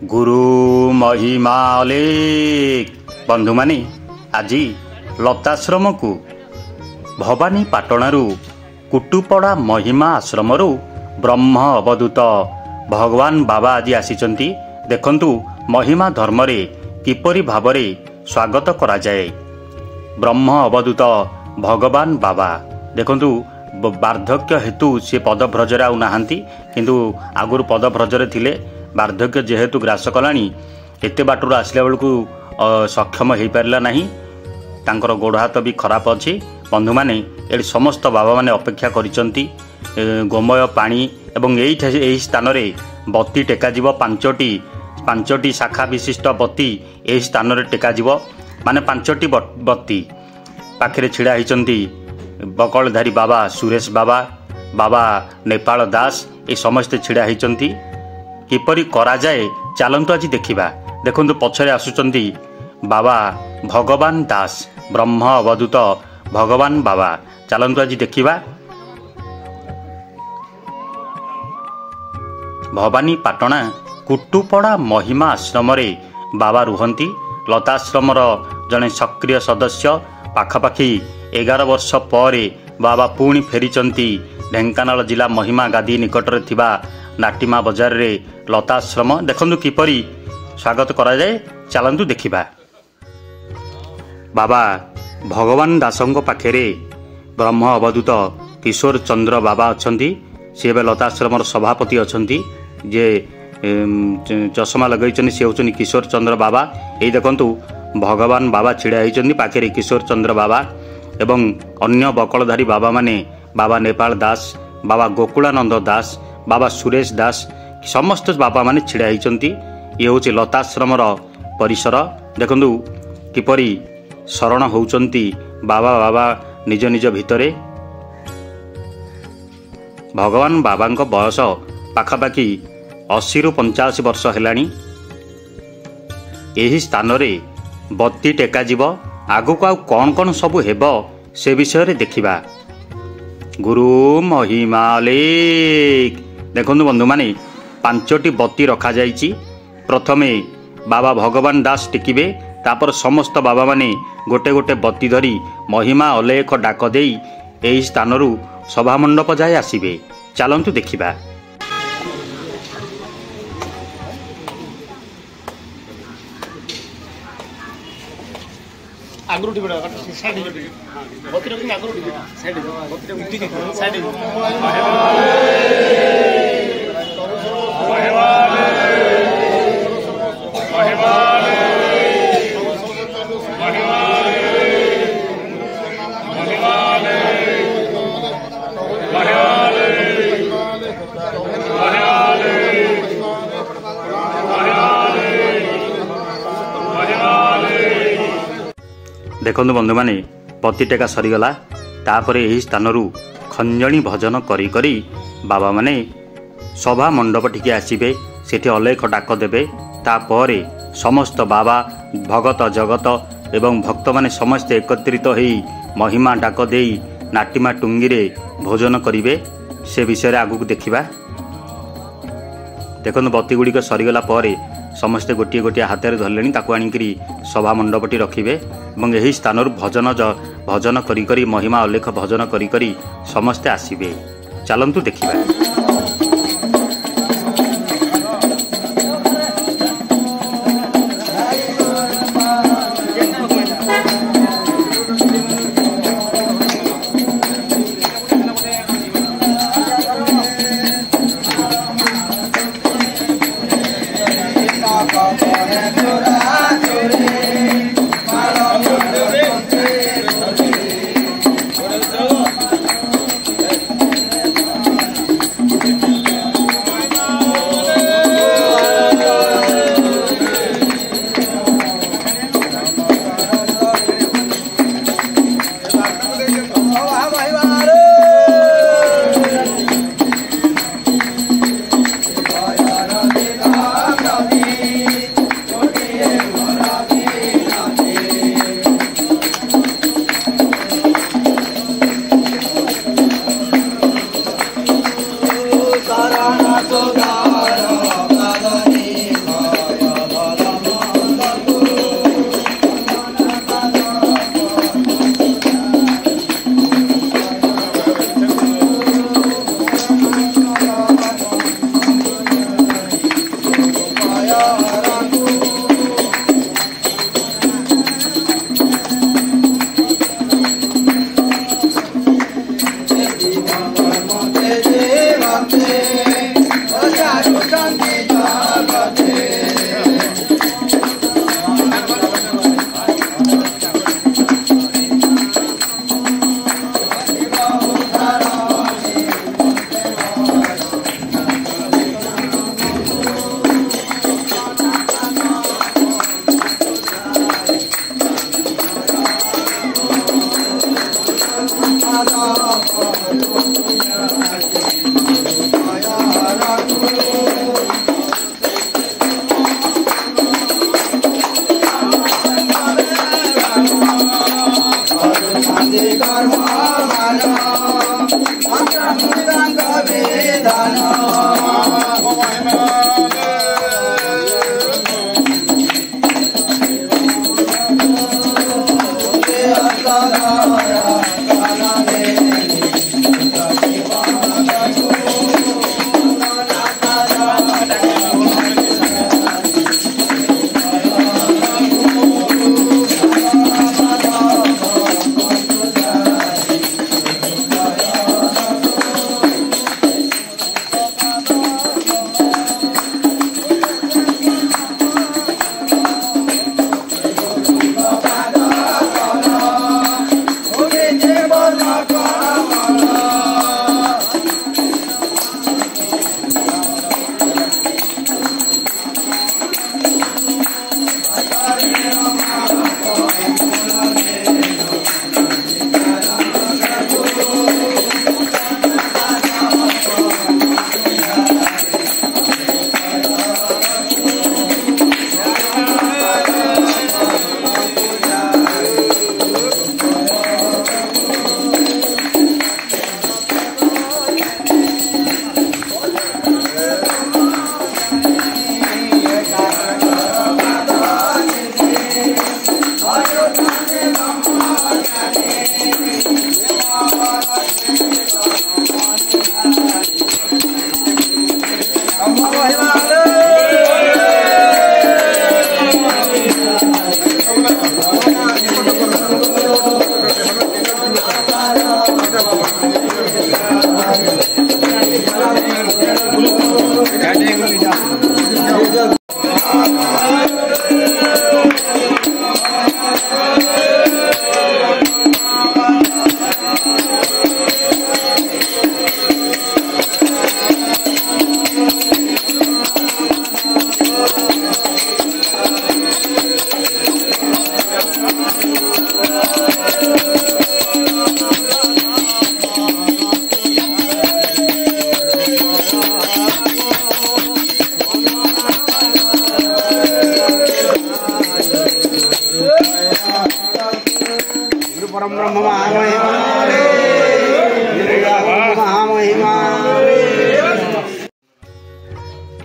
गुरु महिमाले बंधु माने आज लताश्रम को भवानी पाटणारू कुटुपड़ा महिमा आश्रम ब्रह्म अवधूत भगवान बाबा आज आसीचंती। देखंतु महिमा धर्म रे किपरि भावरे स्वागत करा जाए। ब्रह्म अवधूत भगवान बाबा देखंतु वार्धक्य हेतु से पदभ्रजरे आउ नाहांती, किंतु आगुर पदभ्रजरे थिले। वार्धक्य जेहेतु ग्रास कलानी एते बाटरू आसला बेलू सक्षम हो पारा ना, तांकर गोड़ हाथ भी खराब अच्छी। बंधु माने ये समस्त बाबा माने अपेक्षा करिसंती गोमय पानी एवं यही स्थान रे बत्ती टेका जीव। पांचटी शाखा विशिष्ट बत्ती यही स्थान रे टेका जीव। माने पांचटी बत्ती पाखरे छिड़ा होइचंती बकलधारी बाबा सुरेश बाबा, बाबा नेपाल दास, ये समस्ते छिड़ा होइचंती। किपरि करा जाए चलतु आज देखा। देखंतु पछरे आसुचंती बाबा भगवान दास, ब्रह्म अवधूत भगवान बाबा। चलतु आज देखा। भवानी पाटणा कुटुपड़ा महिमा आश्रम रे बाबा रुहंती। लताश्रमर जड़े सक्रिय सदस्य। पाखापाखि 11 वर्ष पर बाबा पुणी फेरीचंती ढेंकानाल जिला महिमा गादी निकटरे थिबा नाटिमा बजार रे लताश्रम। देखंतु किपरि स्वागत करा जाए, चलतु देखा। बाबा भगवान दासंग पाखेरे ब्रह्म अवधूत किशोर चंद्र बाबा अछंती। सी लताश्रमर सभापति अछंती। जे चश्मा लगैछन से होचन किशोर चंद्र बाबा। यही देखंतु भगवान बाबा छिड़ा होइछन्ती पाखेरे किशोर चंद्र बाबा एवं अन्य बकलधारी बाबा माने बाबा नेपाल दास, बाबा गोकुलानंद दास, बाबा सुरेश दास, समस्त बाबा माने छिड़ा होइछन्ती। ये होचे लताश्रमर परिसर। देखंतु किपरि शरण होउचन्ती बाबा बाबा निज निज भितरे। भगवान बाबांक बयस पाखापाखि 80 ରୁ 85 वर्ष हेलानी। यही स्थान रे बत्ती टेका जीव। आगु को कौन कौन सबू हेब से विषय रे देखिबा। गुरु महिमाले देखंतु बंधु माने 5टी बत्ती रखा जाइछि। प्रथमे बाबा भगवान दास टिकिबे, तापर समस्त बाबा माने गोटे गोटे बत्ती धरी महिमा अलेख डाक देई एही स्थानरू सभा मंडप जाए आसीबे। चलंतु देखिबा। आगरू टिबड़ा साइड बत्ती रखी आगरू टिबड़ा साइड बत्ती रखी साइड देखंतु बंधु माने पत्ती टेका सरीगला। तापर यही स्थानरू खंजणी भजन करी करी बाबा माने सभा मंडप टिके आसीबे। सेठी अलेख डाक देबे। तापरे समस्त बाबा भगत जगत एवं भक्त माने समस्त एकत्रित होई महिमा डाक देई नाटिमा टुंगी रे भोजन करिवे। से विषय आगु देखिबा। देखंतु बत्ती गुड़िक सरीगला परे समस्ते गोटे गोटे हाथ में धरले ताकू आनिकी सभा मंडपटी रखिए और यही स्थान भजन करी करी महिमा अलेख भजन करी करी समस्ते आसबे। चलतु देखा।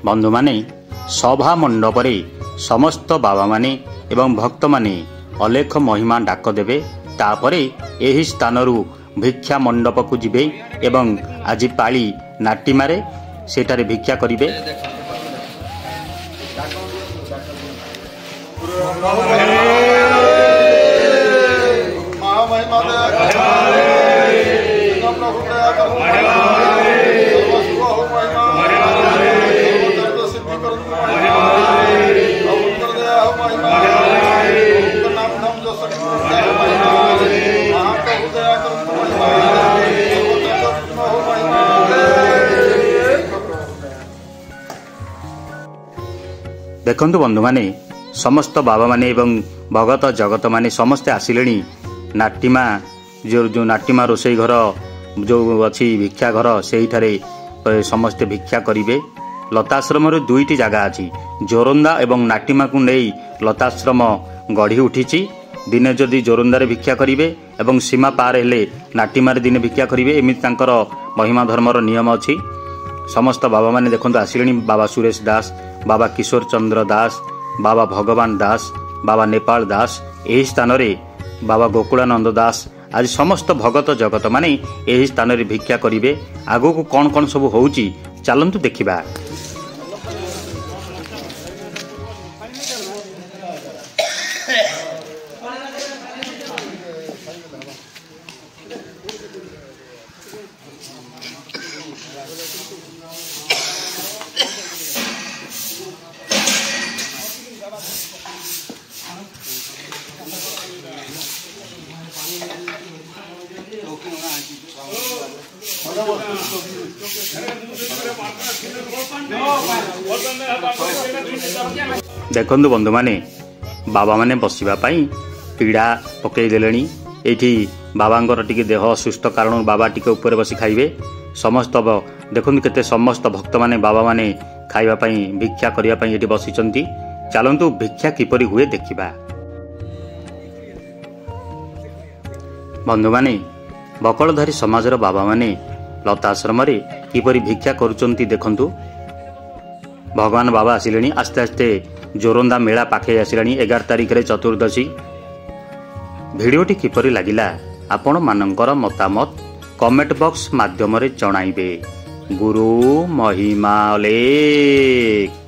ବନ୍ଧୁମାନେ ସଭା ମଣ୍ଡପରେ ସମସ୍ତ ବାବାମାନେ ଏବଂ ଭକ୍ତମାନେ ଅଲେଖ ମହିମା ଡାକ ଦେବେ। ତାପରେ ଏହି ସ୍ଥାନରୁ ଭିକ୍ଷା ମଣ୍ଡପକୁ ଯିବେ ଏବଂ ଆଜି ପାଳି ନାଟିମାରେ ସେଠାରେ ଭିକ୍ଷା କରିବେ। ଦେଖନ୍ତୁ ବନ୍ଧୁମାନେ ସମସ୍ତ ବାବାମାନେ ଏବଂ ଭଗତ ଜଗତ ମାନେ ସମସ୍ତେ ଆସିଲେଣି। ନାଟିମା ଯେଉଁ ନାଟିମା ରୋଷେଇ ଘର ଯେଉଁ ଅଛି ଭିକ୍ଷା ଘର ସେଇଠାରେ ସମସ୍ତେ ଭିକ୍ଷା କରିବେ। ଲତାଶ୍ରମରୁ ଦୁଇଟି ଜାଗା ଅଛି, ଜୋରନ୍ଦା ଏବଂ ନାଟିମାକୁ ନେଇ ଲତାଶ୍ରମ ଗଢ଼ି ଉଠିଛି। ଦିନେ ଯଦି ଜୋରନ୍ଦାରେ ଭିକ୍ଷା କରିବେ ଏବଂ ସୀମା ପାର ହେଲେ ନାଟିମାରେ ଦିନେ ଭିକ୍ଷା କରିବେ, ଏମିତି ତାଙ୍କର ମହିମା ଧର୍ମର ନିୟମ ଅଛି। ସମସ୍ତ ବାବାମାନେ ଦେଖନ୍ତୁ ଆସିଲେଣି। ବାବା ସୁରେଶ ଦାସ, ବାବା କିଶୋର ଚନ୍ଦ୍ର ଦାସ, ବାବା ଭଗବାନ ଦାସ, ବାବା ନେପାଳ ଦାସ, ଏହି ସ୍ଥାନରେ ବାବା ଗୋକୁଳାନନ୍ଦ ଦାସ, ଆଜି ସମସ୍ତ ଭଗତ ଜଗତ ମାନେ ଏହି ସ୍ଥାନରେ ଭିକ୍ଷା କରିବେ। ଆଗକୁ କ'ଣ କ'ଣ ସବୁ ହେଉଛି ଚାଲନ୍ତୁ ଦେଖିବା। ଦେଖନ୍ତୁ ବନ୍ଧୁମାନେ ବାବାମାନେ ବସିବା ପାଇଁ ପିଢ଼ା ପକାଇ ଦେଲେଣି। ଏଇଠି ବାବାଙ୍କର ଟିକେ ଦେହ ଅସୁସ୍ଥ କାରଣରୁ ବାବା ଟିକେ ଉପରେ ବସି ଖାଇବେ। ସମସ୍ତ ଦେଖନ୍ତୁ କେତେ ସମସ୍ତ ଭକ୍ତମାନେ ବାବାମାନେ ଖାଇବା ପାଇଁ ଭିକ୍ଷା କରିବା ପାଇଁ ଏଠି ବସିଛନ୍ତି। ଚାଲନ୍ତୁ ଭିକ୍ଷା କିପରି ହୁଏ ଦେଖିବା। ବନ୍ଧୁମାନେ ବକଳଧାରୀ ସମାଜର ବାବାମାନେ ଲତାଶ୍ରମରେ କିପରି ଭିକ୍ଷା କରୁଛନ୍ତି ଦେଖନ୍ତୁ। ଭଗବାନ ବାବା ଆସିଲେଣି। ଆସ୍ତେ ଆସ୍ତେ ଜୋରନ୍ଦା ମେଳା ପାଖେଇ ଆସିଲାଣି। 11 ତାରିଖରେ ଚତୁର୍ଦ୍ଦଶୀ। ଭିଡ଼ିଓଟି କିପରି ଲାଗିଲା ଆପଣମାନଙ୍କର ମତାମତ କମେଣ୍ଟ ବକ୍ସ ମାଧ୍ୟମରେ ଜଣାଇବେ। ଗୁରୁ ମହିମା ଅଲେଖ।